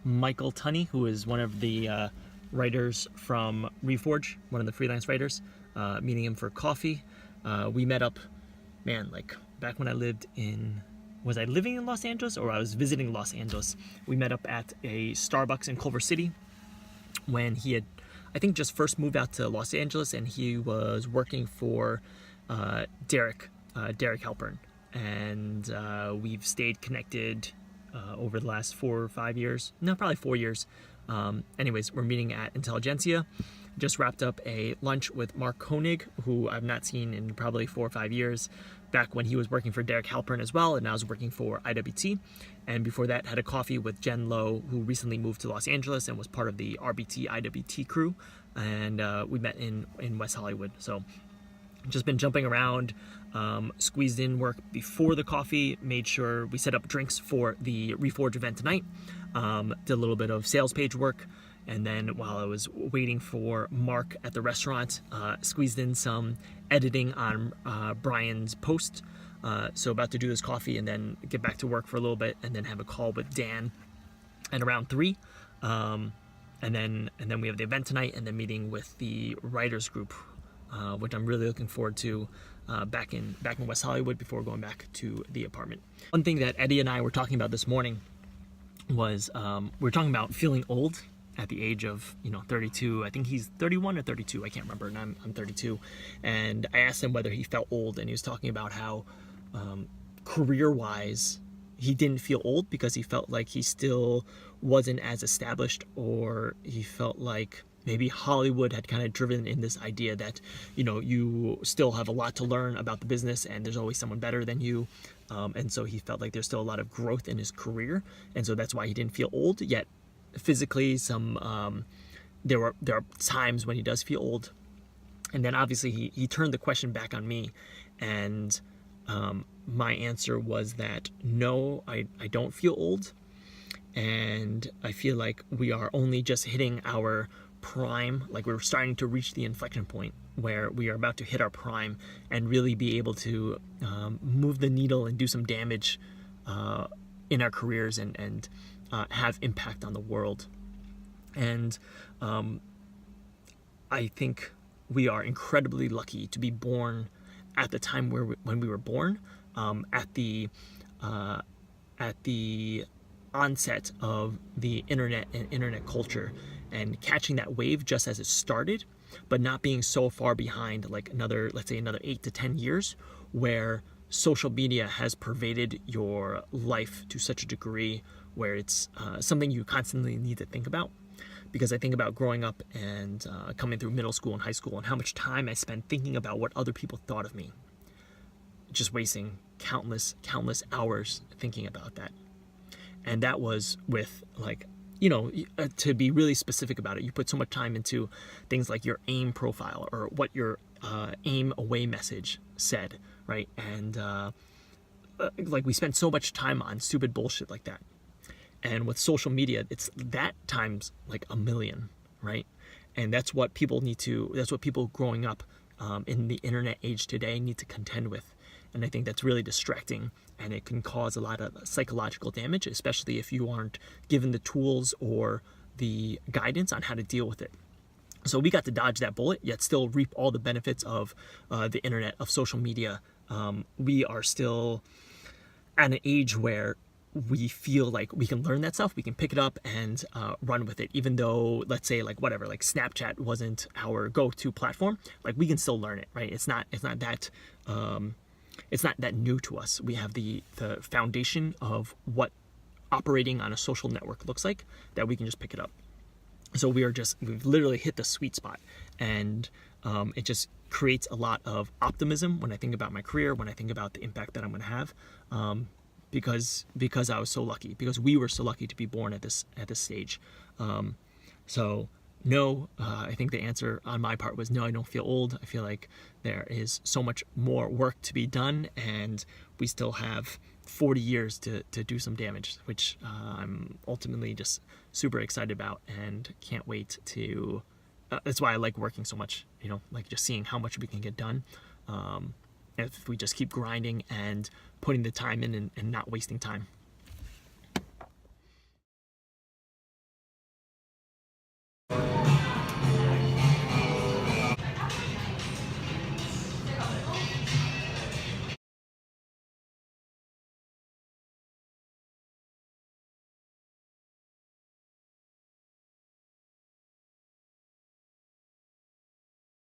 Michael Tunney, who is one of the writers from Reforge, one of the freelance writers, meeting him for coffee. We met up, man, like back when I lived in, was I living in Los Angeles or I was visiting Los Angeles? We met up at a Starbucks in Culver City when he had, I think, just first moved out to Los Angeles, and he was working for Derek Halpern. And we've stayed connected over the last 4 or 5 years. No, probably 4 years. Anyways, we're meeting at Intelligentsia. Just wrapped up a lunch with Mark Koenig, who I've not seen in probably 4 or 5 years, back when he was working for Derek Halpern as well, and I was working for IWT. And before that, had a coffee with Jen Lowe, who recently moved to Los Angeles and was part of the RBT IWT crew. And we met in West Hollywood. So just been jumping around, squeezed in work before the coffee, made sure we set up drinks for the Reforge event tonight, did a little bit of sales page work, and then while I was waiting for Mark at the restaurant, squeezed in some editing on Brian's post. So about to do this coffee and then get back to work for a little bit, and then have a call with Dan at around 3. And then we have the event tonight, and then meeting with the writers group, which I'm really looking forward to, back in West Hollywood before going back to the apartment. One thing that Eddie and I were talking about this morning was we were talking about feeling old at the age of 32. I think he's 31 or 32. I can't remember, and I'm 32. And I asked him whether he felt old, and he was talking about how career-wise he didn't feel old because he felt like he still wasn't as established, or he felt like maybe Hollywood had kind of driven in this idea that, you still have a lot to learn about the business and there's always someone better than you. And so he felt like there's still a lot of growth in his career. And so that's why he didn't feel old yet. Physically, there are times when he does feel old. And then obviously he turned the question back on me. And my answer was that no, I don't feel old. And I feel like we are only just hitting our prime, like we're starting to reach the inflection point where we are about to hit our prime and really be able to move the needle and do some damage in our careers and have impact on the world. And I think we are incredibly lucky to be born at the time when we were born, at the onset of the internet and internet culture, and catching that wave just as it started, but not being so far behind, like another 8 to 10 years, where social media has pervaded your life to such a degree where it's something you constantly need to think about. Because I think about growing up and coming through middle school and high school, and how much time I spent thinking about what other people thought of me. Just wasting countless hours thinking about that. And that was with, like, to be really specific about it, you put so much time into things like your AIM profile or what your AIM away message said, right? And like we spend so much time on stupid bullshit like that. And with social media, it's that times like a million, right? And that's what people growing up in the internet age today need to contend with. And I think that's really distracting, and it can cause a lot of psychological damage, especially if you aren't given the tools or the guidance on how to deal with it. So we got to dodge that bullet, yet still reap all the benefits of the internet, of social media. We are still at an age where we feel like we can learn that stuff, we can pick it up and run with it, even though, let's say, like Snapchat wasn't our go-to platform, like we can still learn it, right? It's not that new to us. We have the foundation of what operating on a social network looks like, that we can just pick it up. So we've literally hit the sweet spot, and it just creates a lot of optimism when I think about my career, when I think about the impact that I'm going to have, because I was so lucky, because we were so lucky to be born at this stage. So no, I think the answer on my part was no, I don't feel old. I feel like there is so much more work to be done, and we still have 40 years to do some damage, which I'm ultimately just super excited about and can't wait to. That's why I like working so much, like just seeing how much we can get done. If we just keep grinding and putting the time in and not wasting time.